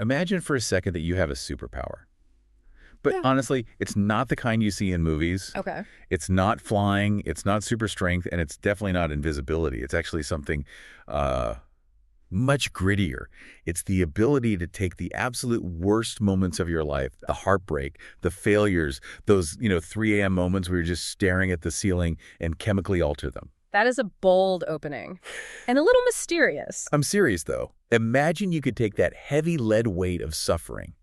Imagine for a second that you have a superpower. But Yeah. honestly, it's not the kind you see in movies. Okay. It's not flying, it's not super strength, and it's definitely not invisibility. It's actually something uh, much grittier. It's the ability to take the absolute worst moments of your life, the heartbreak, the failures, those, 3 a.m. moments where you're just staring at the ceiling and chemically alter them. That is a bold opening. And a little mysterious. I'm serious, though. Imagine you could take that heavy lead weight of suffering,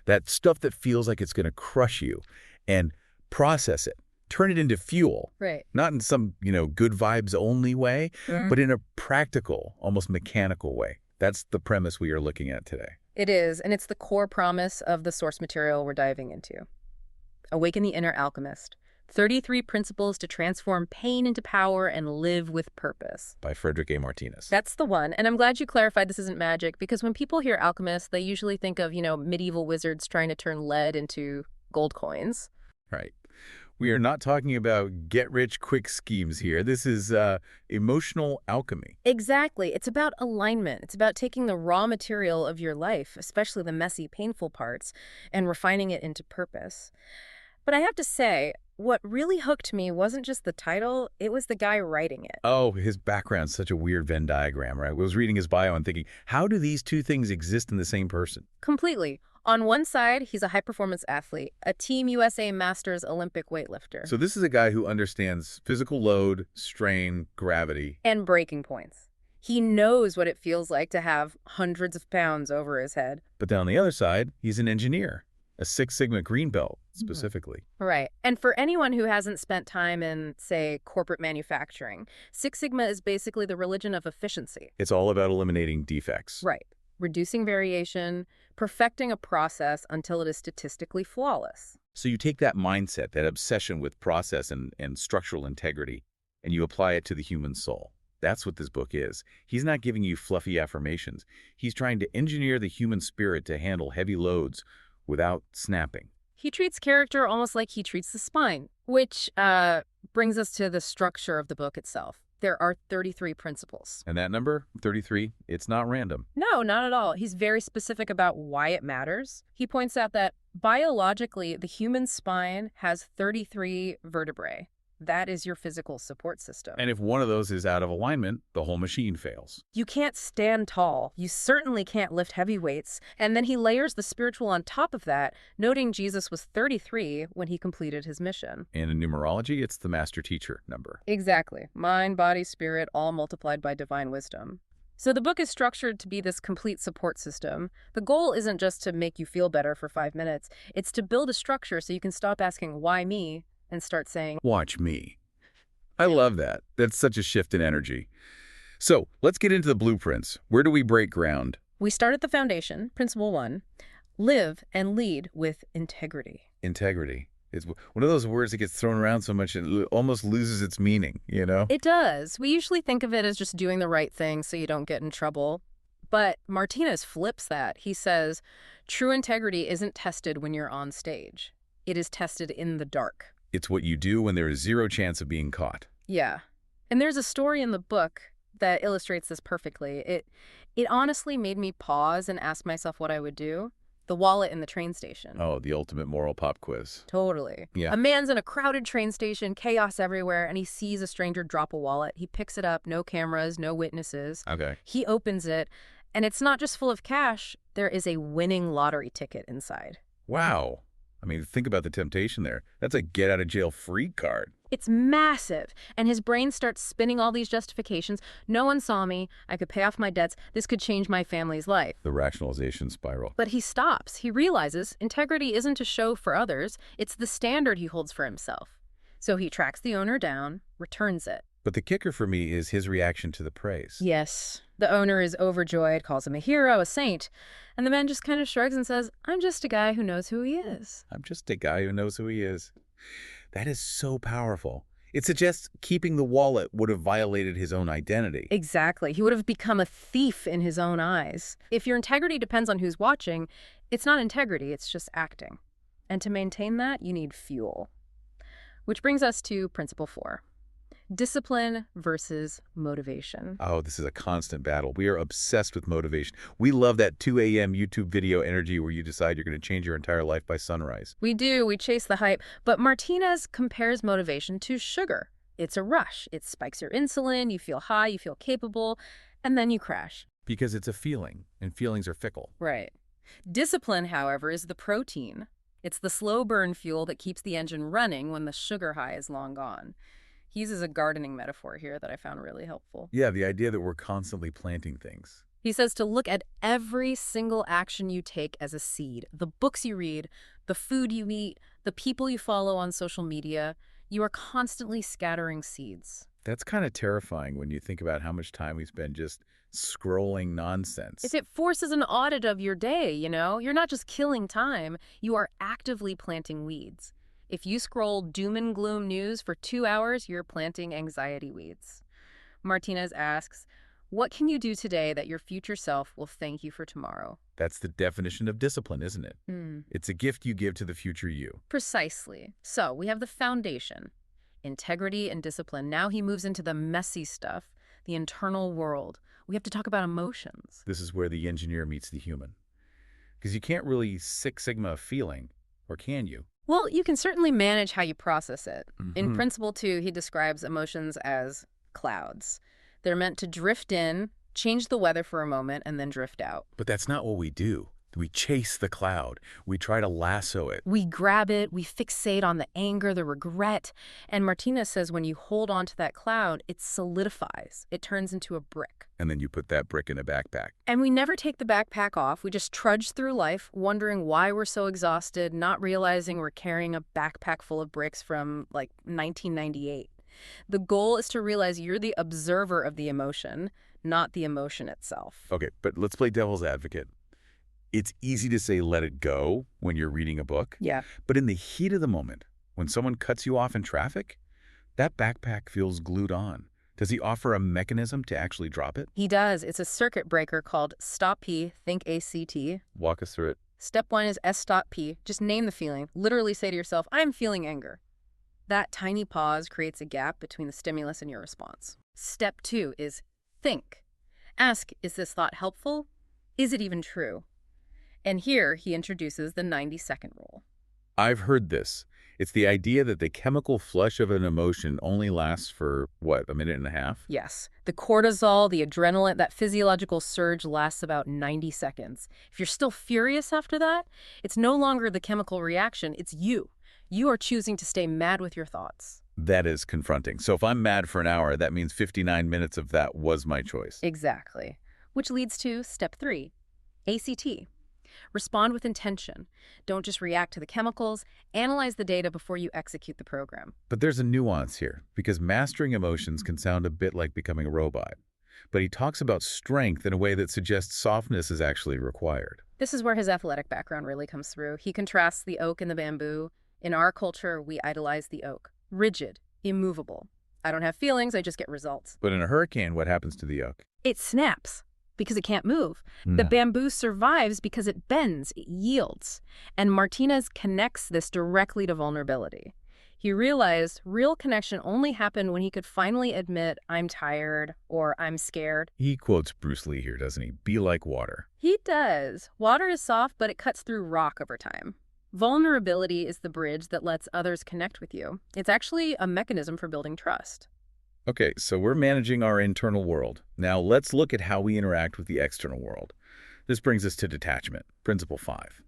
that stuff that feels like it's going to crush you, and process it, turn it into fuel. Right. Not in some, good vibes only way, but in a practical, almost mechanical way. That's the premise we are looking at today. It is, and it's the core promise of the source material we're diving into. Awaken the Inner Alchemist. 33 Principles to Transform Pain into Power and Live with Purpose. By Frederick A. Martinez. That's the one. And I'm glad you clarified this isn't magic, because when people hear alchemists, they usually think of, medieval wizards trying to turn lead into gold coins. Right. We are not talking about get-rich-quick schemes here. This is emotional alchemy. Exactly. It's about alignment. It's about taking the raw material of your life, especially the messy, painful parts, and refining it into purpose. But I have to say, what really hooked me wasn't just the title, it was the guy writing it. Oh, his background's such a weird Venn diagram, right? I was reading his bio and thinking, how do these two things exist in the same person? Completely. On one side, he's a high-performance athlete, a Team USA Masters Olympic weightlifter. So this is a guy who understands physical load, strain, gravity. And breaking points. He knows what it feels like to have hundreds of pounds over his head. But then on the other side, he's an engineer, a Six Sigma green belt, specifically. Right. And for anyone who hasn't spent time in, say, corporate manufacturing, Six Sigma is basically the religion of efficiency. It's all about eliminating defects. Right. Reducing variation, perfecting a process until it is statistically flawless. So you take that mindset, that obsession with process and structural integrity, and you apply it to the human soul. That's what this book is. He's not giving you fluffy affirmations. He's trying to engineer the human spirit to handle heavy loads without snapping. He treats character almost like he treats the spine, which brings us to the structure of the book itself. There are 33 principles. And that number, 33, it's not random. No, not at all. He's very specific about why it matters. He points out that biologically, the human spine has 33 vertebrae. That is your physical support system. And if one of those is out of alignment, the whole machine fails. You can't stand tall. You certainly can't lift heavy weights. And then he layers the spiritual on top of that, noting Jesus was 33 when he completed his mission. And in numerology, it's the master teacher number. Exactly. Mind, body, spirit, all multiplied by divine wisdom. So the book is structured to be this complete support system. The goal isn't just to make you feel better for 5 minutes. It's to build a structure so you can stop asking, why me? And start saying, watch me. I love that. That's such a shift in energy. So let's get into the blueprints. Where do we break ground? We start at the foundation, principle 1, live and lead with integrity. Integrity. It's one of those words that gets thrown around so much it almost loses its meaning, It does. We usually think of it as just doing the right thing so you don't get in trouble. But Martinez flips that. He says, true integrity isn't tested when you're on stage. It is tested in the dark. It's what you do when there is zero chance of being caught. Yeah. And there's a story in the book that illustrates this perfectly. It honestly made me pause and ask myself what I would do. The wallet in the train station. Oh, the ultimate moral pop quiz. Totally. Yeah. A man's in a crowded train station, chaos everywhere, and he sees a stranger drop a wallet. He picks it up, no cameras, no witnesses. Okay. He opens it, and it's not just full of cash. There is a winning lottery ticket inside. Wow. I mean, think about the temptation there. That's a get-out-of-jail-free card. It's massive. And his brain starts spinning all these justifications. No one saw me. I could pay off my debts. This could change my family's life. The rationalization spiral. But he stops. He realizes integrity isn't a show for others. It's the standard he holds for himself. So he tracks the owner down, returns it. But the kicker for me is his reaction to the praise. Yes. The owner is overjoyed, calls him a hero, a saint. And the man just kind of shrugs and says, I'm just a guy who knows who he is. I'm just a guy who knows who he is. That is so powerful. It suggests keeping the wallet would have violated his own identity. Exactly. He would have become a thief in his own eyes. If your integrity depends on who's watching, it's not integrity, it's just acting. And to maintain that, you need fuel. Which brings us to principle 4. Discipline versus motivation. Oh, this is a constant battle. We are obsessed with motivation. We love that 2 a.m. YouTube video energy where you decide you're going to change your entire life by sunrise. We do, we chase the hype, but Martinez compares motivation to sugar. It's a rush. It spikes your insulin, you feel high, you feel capable, and then you crash. Because it's a feeling, and feelings are fickle. Right. Discipline, however, is the protein. It's the slow burn fuel that keeps the engine running when the sugar high is long gone. He uses a gardening metaphor here that I found really helpful. Yeah, the idea that we're constantly planting things. He says to look at every single action you take as a seed. The books you read, the food you eat, the people you follow on social media. You are constantly scattering seeds. That's kind of terrifying when you think about how much time we spend just scrolling nonsense. It forces an audit of your day, you know? You're not just killing time, you are actively planting weeds. If you scroll doom and gloom news for 2 hours, you're planting anxiety weeds. Martinez asks, what can you do today that your future self will thank you for tomorrow? That's the definition of discipline, isn't it? It's a gift you give to the future you. Precisely. So we have the foundation, integrity and discipline. Now he moves into the messy stuff, the internal world. We have to talk about emotions. This is where the engineer meets the human. Because you can't really Six Sigma a feeling, or can you? Well, you can certainly manage how you process it. In Principle 2, he describes emotions as clouds. They're meant to drift in, change the weather for a moment, and then drift out. But that's not what we do. We chase the cloud. We try to lasso it. We grab it, we fixate on the anger, the regret. And Martinez says when you hold on to that cloud, it solidifies. It turns into a brick. And then you put that brick in a backpack. And we never take the backpack off. We just trudge through life, wondering why we're so exhausted, not realizing we're carrying a backpack full of bricks from, like, 1998. The goal is to realize you're the observer of the emotion, not the emotion itself. Okay, but let's play devil's advocate. It's easy to say let it go when you're reading a book. Yeah. But in the heat of the moment, when someone cuts you off in traffic, that backpack feels glued on. Does he offer a mechanism to actually drop it? He does. It's a circuit breaker called Stop P, think ACT. Walk us through it. Step 1 is S stop P. Just name the feeling. Literally say to yourself, I'm feeling anger. That tiny pause creates a gap between the stimulus and your response. Step 2 is think. Ask, is this thought helpful? Is it even true? And here he introduces the 90-second rule. I've heard this. It's the idea that the chemical flush of an emotion only lasts for, what, a minute and a half? Yes. The cortisol, the adrenaline, that physiological surge lasts about 90 seconds. If you're still furious after that, it's no longer the chemical reaction, it's you. You are choosing to stay mad with your thoughts. That is confronting. So if I'm mad for an hour, that means 59 minutes of that was my choice. Exactly. Which leads to step 3, ACT. Respond with intention. Don't just react to the chemicals. Analyze the data before you execute the program. But there's a nuance here, because mastering emotions can sound a bit like becoming a robot. But he talks about strength in a way that suggests softness is actually required. This is where his athletic background really comes through. He contrasts the oak and the bamboo. In our culture, we idolize the oak. Rigid, immovable. I don't have feelings, I just get results. But in a hurricane, what happens to the oak? It snaps because it can't move. The bamboo survives because it bends, it yields. And Martinez connects this directly to vulnerability. He realized real connection only happened when he could finally admit, I'm tired or I'm scared. He quotes Bruce Lee here, doesn't he? Be like water. He does. Water is soft, but it cuts through rock over time. Vulnerability is the bridge that lets others connect with you. It's actually a mechanism for building trust. Okay, so we're managing our internal world. Now let's look at how we interact with the external world. This brings us to detachment, principle 5.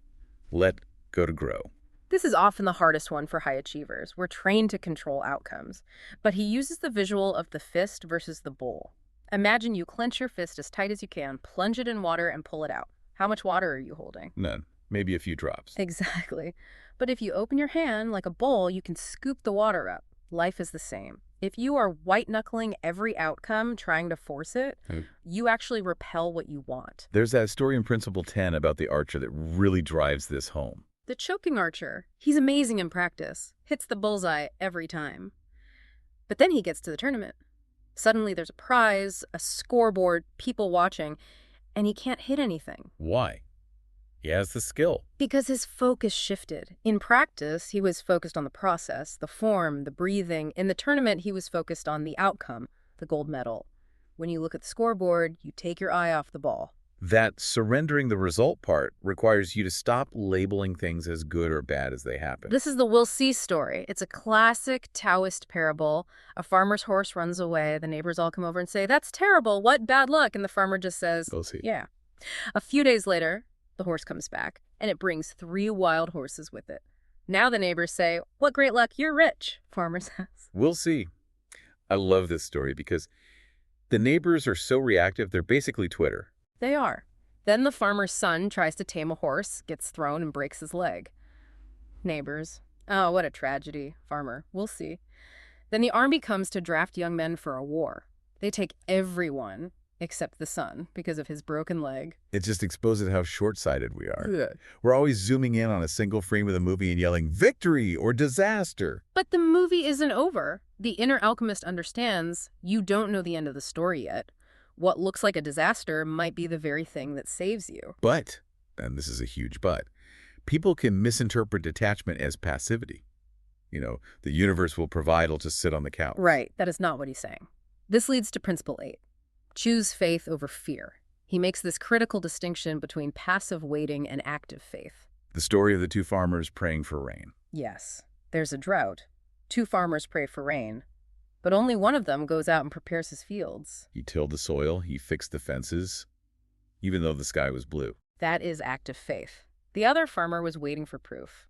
Let go to grow. This is often the hardest one for high achievers. We're trained to control outcomes. But he uses the visual of the fist versus the bowl. Imagine you clench your fist as tight as you can, plunge it in water, and pull it out. How much water are you holding? None. Maybe a few drops. Exactly. But if you open your hand like a bowl, you can scoop the water up. Life is the same. If you are white-knuckling every outcome, trying to force it, you actually repel what you want. There's that story in Principle 10 about the archer that really drives this home. The choking archer, he's amazing in practice, hits the bullseye every time. But then he gets to the tournament. Suddenly there's a prize, a scoreboard, people watching, and he can't hit anything. Why? He has the skill. Because his focus shifted. In practice, he was focused on the process, the form, the breathing. In the tournament, he was focused on the outcome, the gold medal. When you look at the scoreboard, you take your eye off the ball. That surrendering the result part requires you to stop labeling things as good or bad as they happen. This is the "we'll see" story. It's a classic Taoist parable. A farmer's horse runs away. The neighbors all come over and say, "That's terrible. What bad luck?" And the farmer just says, We'll see. "Yeah." A few days later, the horse comes back, and it brings 3 wild horses with it. Now the neighbors say, "What great luck, you're rich," farmer says. We'll see. I love this story because the neighbors are so reactive, they're basically Twitter. They are. Then the farmer's son tries to tame a horse, gets thrown, and breaks his leg. Neighbors. "Oh, what a tragedy." Farmer. "We'll see." Then the army comes to draft young men for a war. They take everyone except the son because of his broken leg. It just exposes how short-sighted we are. Ugh. We're always zooming in on a single frame of the movie and yelling, "Victory!" or "Disaster!" But the movie isn't over. The inner alchemist understands you don't know the end of the story yet. What looks like a disaster might be the very thing that saves you. But, and this is a huge but, people can misinterpret detachment as passivity. The universe will provide, I'll just sit on the couch. Right, that is not what he's saying. This leads to principle 8. Choose faith over fear. He makes this critical distinction between passive waiting and active faith. The story of the 2 farmers praying for rain. Yes, there's a drought. 2 farmers pray for rain, but only one of them goes out and prepares his fields. He tilled the soil, he fixed the fences, even though the sky was blue. That is active faith. The other farmer was waiting for proof.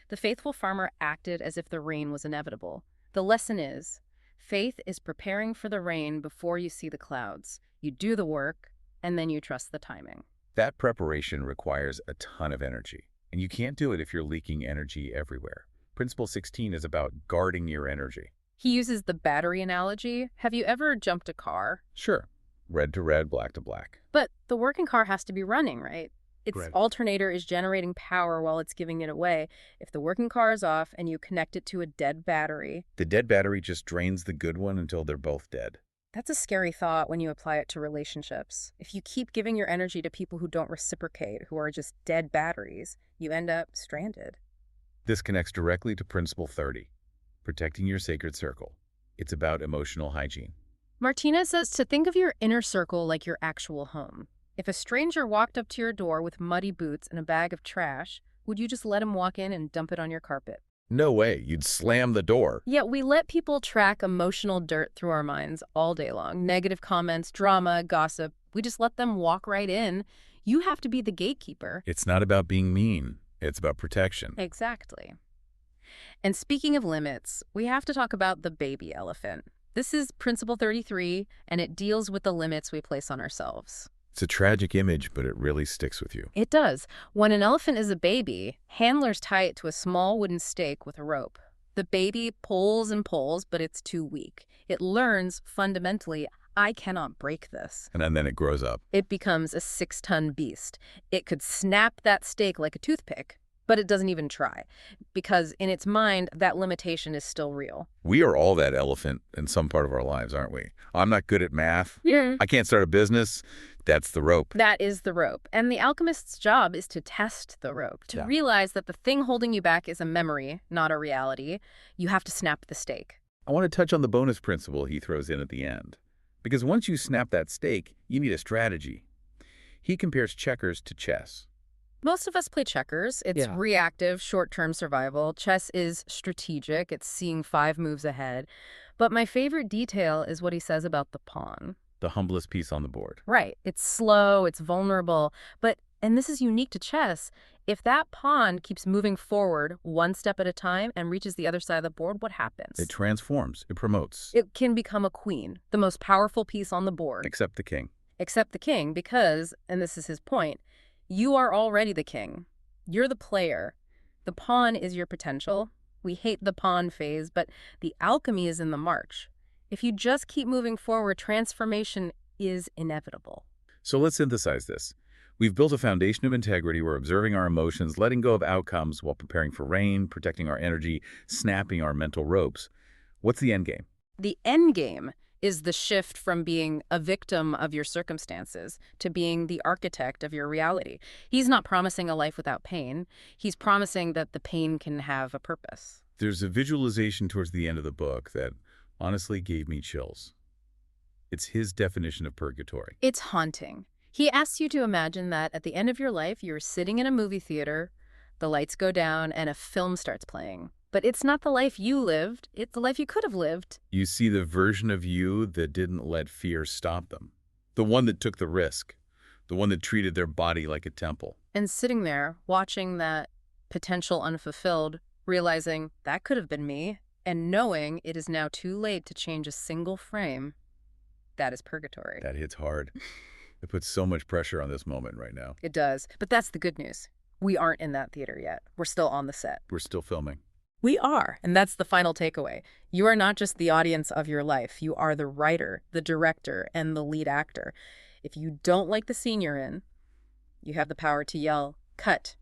The faithful farmer acted as if the rain was inevitable. The lesson is, faith is preparing for the rain before you see the clouds. You do the work, and then you trust the timing. That preparation requires a ton of energy, and you can't do it if you're leaking energy everywhere. Principle 16 is about guarding your energy. He uses the battery analogy. Have you ever jumped a car? Sure, red to red, black to black. But the working car has to be running, right? Its Right. alternator is generating power while it's giving it away. If the working car is off and you connect it to a dead battery, The dead battery just drains the good one until they're both dead. that's a scary thought when you apply it to relationships. If you keep giving your energy to people who don't reciprocate, who are just dead batteries, you end up stranded. This connects directly to Principle 30, protecting your sacred circle. It's about emotional hygiene. Martinez says to think of your inner circle like your actual home. If a stranger walked up to your door with muddy boots and a bag of trash, would you just let him walk in and dump it on your carpet? No way, you'd slam the door. Yet we let people track emotional dirt through our minds all day long. Negative comments, drama, gossip. We just let them walk right in. You have to be the gatekeeper. It's not about being mean, it's about protection. Exactly. And speaking of limits, we have to talk about the baby elephant. This is Principle 33, and it deals with the limits we place on ourselves. It's a tragic image, but it really sticks with you. It does. When an elephant is a baby, handlers tie it to a small wooden stake with a rope. The baby pulls and pulls, but it's too weak. It learns, fundamentally, I cannot break this. And then it grows up. It becomes a 6-ton beast. It could snap that stake like a toothpick, but it doesn't even try, because in its mind, that limitation is still real. We are all that elephant in some part of our lives, aren't we? I'm not good at math. Yeah. I can't start a business. That's the rope. That is the rope. And the alchemist's job is to test the rope, to realize that the thing holding you back is a memory, not a reality. You have to snap the stake. I want to touch on the bonus principle he throws in at the end. Because once you snap that stake, you need a strategy. He compares checkers to chess. Most of us play checkers. It's reactive, short-term survival. Chess is strategic. It's seeing 5 moves ahead. But my favorite detail is what he says about the pawn. The humblest piece on the board. Right. It's slow, it's vulnerable, but, and this is unique to chess, if that pawn keeps moving forward one step at a time and reaches the other side of the board, what happens? It transforms. It promotes. It can become a queen, the most powerful piece on the board. Except the king. Except the king, because, and this is his point, you are already the king. You're the player. The pawn is your potential. We hate the pawn phase, but the alchemy is in the march. If you just keep moving forward, transformation is inevitable. So let's synthesize this. We've built a foundation of integrity. We're observing our emotions, letting go of outcomes while preparing for rain, protecting our energy, snapping our mental ropes. What's the end game? The end game is the shift from being a victim of your circumstances to being the architect of your reality. He's not promising a life without pain. He's promising that the pain can have a purpose. There's a visualization towards the end of the book that honestly gave me chills. It's his definition of purgatory. It's haunting. He asks you to imagine that at the end of your life, you're sitting in a movie theater, the lights go down, and a film starts playing. But it's not the life you lived, it's the life you could have lived. You see the version of you that didn't let fear stop them. The one that took the risk. The one that treated their body like a temple. And sitting there, watching that potential unfulfilled, realizing that could have been me, and knowing it is now too late to change a single frame, that is purgatory. That hits hard. It puts so much pressure on this moment right now. It does. But that's the good news. We aren't in that theater yet. We're still on the set. We're still filming. We are, and that's the final takeaway. You are not just the audience of your life. You are the writer, the director, and the lead actor. If you don't like the scene you're in, you have the power to yell, "Cut,"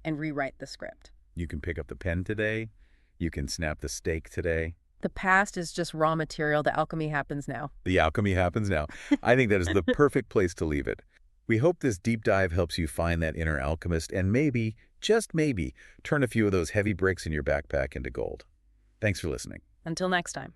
and rewrite the script. You can pick up the pen today. You can snap the stake today. The past is just raw material. The alchemy happens now. The alchemy happens now. I think that is the perfect place to leave it. We hope this deep dive helps you find that inner alchemist and maybe, just maybe, turn a few of those heavy bricks in your backpack into gold. Thanks for listening. Until next time.